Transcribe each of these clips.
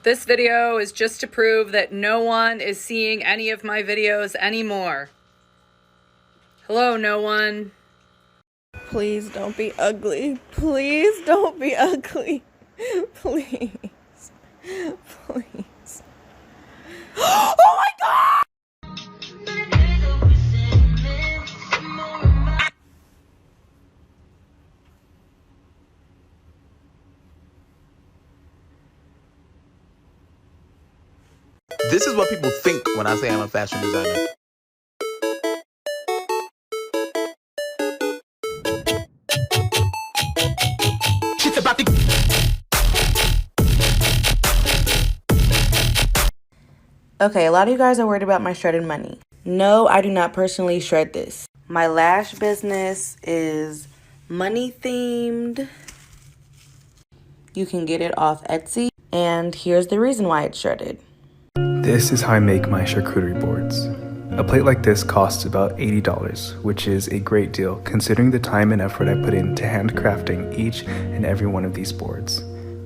This video is just to prove that no one is seeing any of my videos anymore. Hello, no one. Please don't be ugly. Please don't be ugly. Please. Please. Oh my God! This is what people think when I say I'm a fashion designer. Shit's about to... Okay, a lot of you guys are worried about my shredded money. No, I do not personally shred this. My lash business is money themed. You can get it off Etsy. And here's the reason why it's shredded. This is how I make my charcuterie boards. A plate like this costs about $80, which is a great deal considering the time and effort I put into handcrafting each and every one of these boards.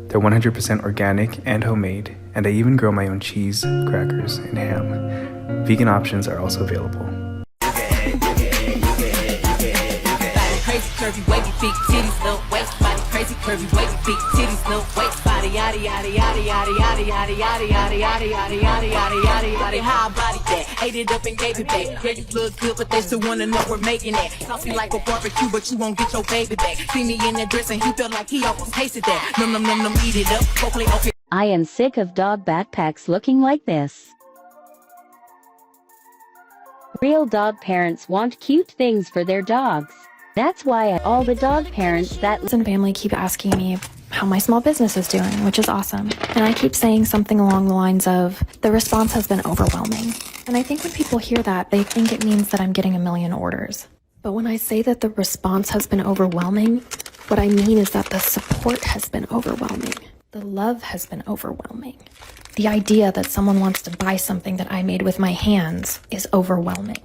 They're 100% organic and homemade, and I even grow my own cheese, crackers, and ham. Vegan options are also available. Crazy curvy wavy big titties, no waist body. Crazy curvy wavy big titties, no waist body. Yaddy yaddy yaddy yaddy yaddy yaddy yaddy yaddy yaddy yaddy yaddy yaddy yaddy yaddy. How I body that? Ate it up and gave it back. Yeah, you look good, but they still wanna know we're making it. Saucy like a barbecue, but you won't get your baby back. See me in that dress and he felt like he almost tasted that. Num num num num, eat it up. Go play okay. I am sick of dog backpacks looking like this. Real dog parents want cute things for their dogs. That's why all the dog parents that and family keep asking me how my small business is doing, which is awesome. And I keep saying something along the lines of, the response has been overwhelming. And I think when people hear that, they think it means that I'm getting a million orders. But when I say that the response has been overwhelming, what I mean is that the support has been overwhelming. The love has been overwhelming. The idea that someone wants to buy something that I made with my hands is overwhelming.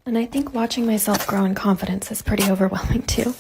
And I think watching myself grow in confidence is pretty overwhelming too.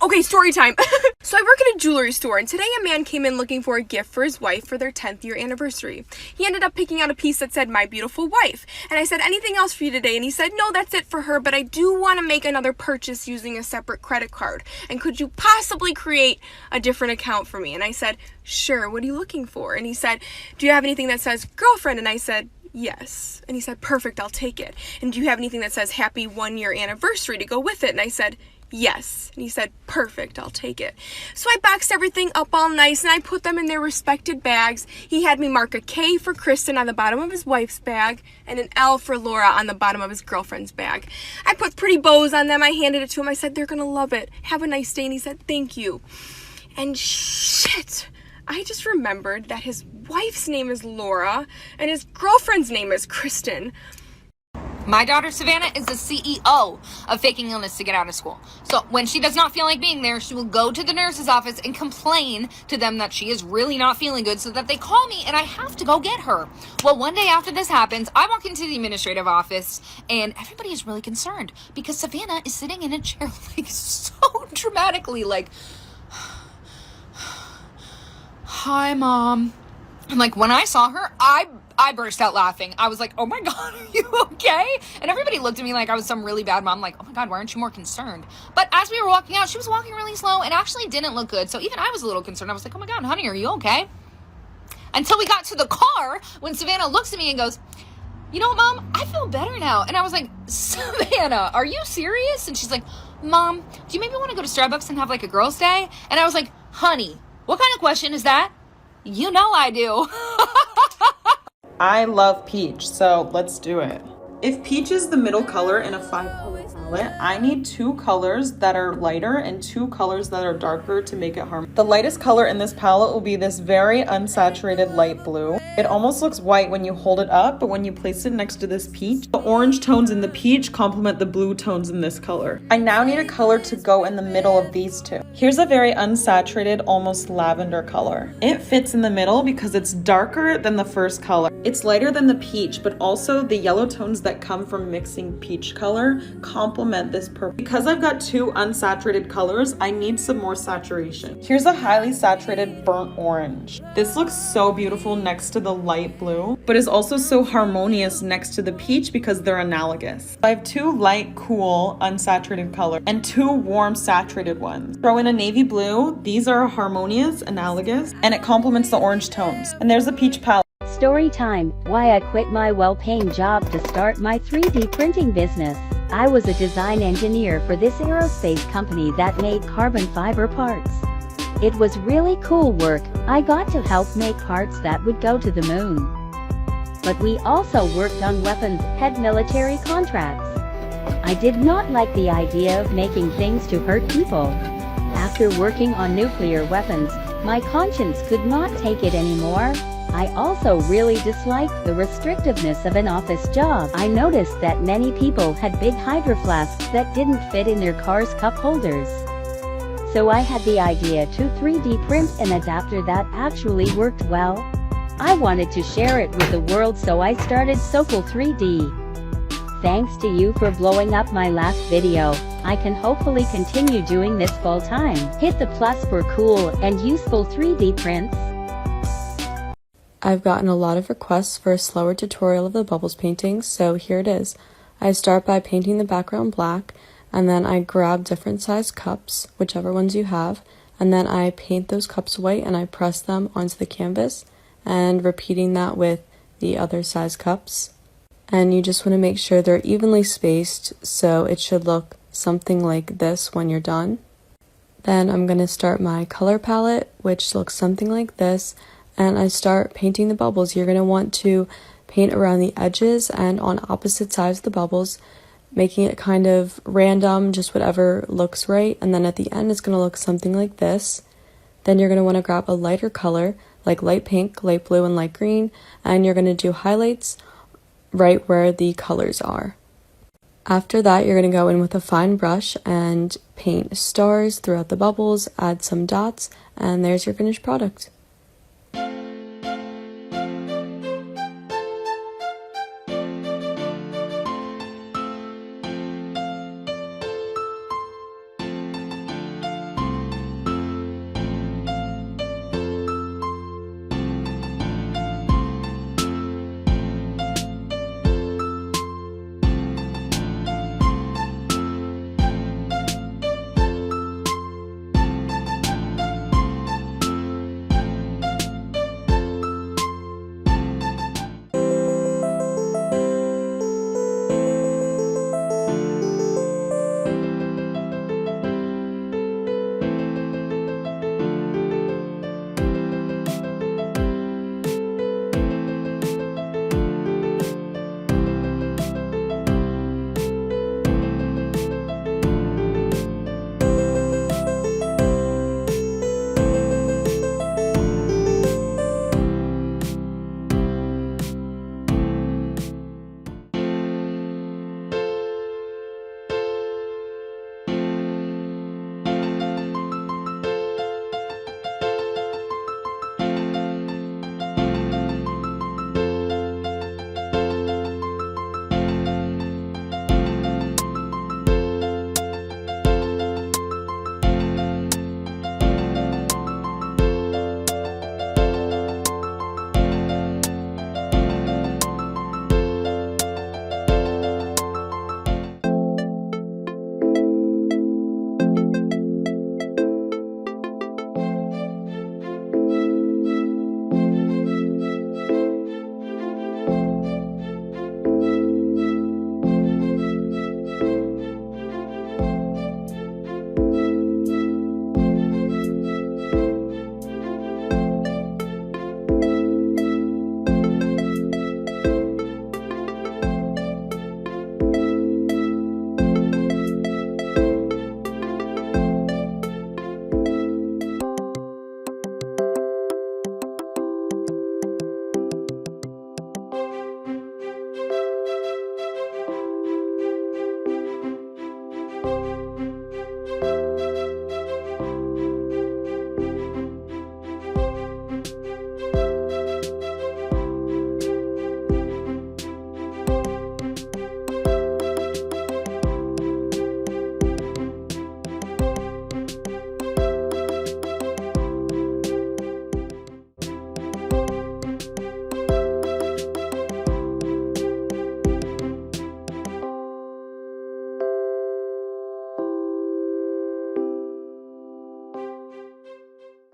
Okay, story time. So I work at a jewelry store, and today a man came in looking for a gift for his wife for their 10th year anniversary. He ended up picking out a piece that said, "My beautiful wife." And I said, "Anything else for you today?" And he said, "No, that's it for her, but I do want to make another purchase using a separate credit card. And could you possibly create a different account for me?" And I said, "Sure, what are you looking for?" And he said, "Do you have anything that says girlfriend?" And I said, "Yes." And he said, "Perfect, I'll take it. And do you have anything that says happy 1-year anniversary to go with it?" And I said, "Yes." And he said, "Perfect, I'll take it." So I boxed everything up all nice and I put them in their respected bags. He had me mark a K for Kristen on the bottom of his wife's bag and an L for Laura on the bottom of his girlfriend's bag. I put pretty bows on them. I handed it to him. I said, "They're gonna love it. Have a nice day." And he said, "Thank you." And shit, I just remembered that his wife's name is Laura and his girlfriend's name is Kristen. My daughter Savannah is the CEO of faking illness to get out of school. So when she does not feel like being there, she will go to the nurse's office and complain to them that she is really not feeling good so that they call me and I have to go get her. Well, one day after this happens, I walk into the administrative office and everybody is really concerned because Savannah is sitting in a chair like so dramatically like, hi, Mom. And like when I saw her, I burst out laughing. I was like, oh my God, are you okay? And everybody looked at me like I was some really bad mom. Like, oh my God, why aren't you more concerned? But as we were walking out, she was walking really slow and actually didn't look good. So even I was a little concerned. I was like, oh my God, honey, are you okay? Until we got to the car when Savannah looks at me and goes, you know what, Mom? I feel better now. And I was like, Savannah, are you serious? And she's like, Mom, do you maybe want to go to Starbucks and have like a girls' day? And I was like, honey, what kind of question is that? You know I do. I love peach, so let's do it. If peach is the middle color in a 5-color palette, I need 2 colors that are lighter and 2 colors that are darker to make it harmonious. The lightest color in this palette will be this very unsaturated light blue. It almost looks white when you hold it up, but when you place it next to this peach, the orange tones in the peach complement the blue tones in this color. I now need a color to go in the middle of these two. Here's a very unsaturated, almost lavender color. It fits in the middle because it's darker than the first color. It's lighter than the peach, but also the yellow tones that come from mixing peach color complement this purple. Because I've got 2 unsaturated colors, I need some more saturation. Here's a highly saturated burnt orange. This looks so beautiful next to the light blue, but is also so harmonious next to the peach because they're analogous. I have 2 light, cool, unsaturated colors and 2 warm, saturated ones. Throw in a navy blue. These are harmonious, analogous, and it complements the orange tones. And there's a peach palette. Story time, why I quit my well-paying job to start my 3D printing business. I was a design engineer for this aerospace company that made carbon fiber parts. It was really cool work. I got to help make parts that would go to the moon. But we also worked on weapons head military contracts. I did not like the idea of making things to hurt people. After working on nuclear weapons, my conscience could not take it anymore. I also really disliked the restrictiveness of an office job. I noticed that many people had big hydro flasks that didn't fit in their car's cup holders. So I had the idea to 3D print an adapter that actually worked well. I wanted to share it with the world, so I started Sokol 3D. Thanks to you for blowing up my last video. I can hopefully continue doing this full time. Hit the plus for cool and useful 3D prints. I've gotten a lot of requests for a slower tutorial of the bubbles painting, so here it is. I start by painting the background black, and then I grab different size cups, whichever ones you have, and then I paint those cups white and I press them onto the canvas, and repeating that with the other size cups. And you just want to make sure they're evenly spaced, so it should look something like this when you're done. Then I'm going to start my color palette, which looks something like this, and I start painting the bubbles. You're going to want to paint around the edges and on opposite sides of the bubbles, making it kind of random, just whatever looks right. And then at the end, it's going to look something like this. Then you're going to want to grab a lighter color, like light pink, light blue, and light green, and you're going to do highlights right where the colors are. After that, you're going to go in with a fine brush and paint stars throughout the bubbles, add some dots, and there's your finished product.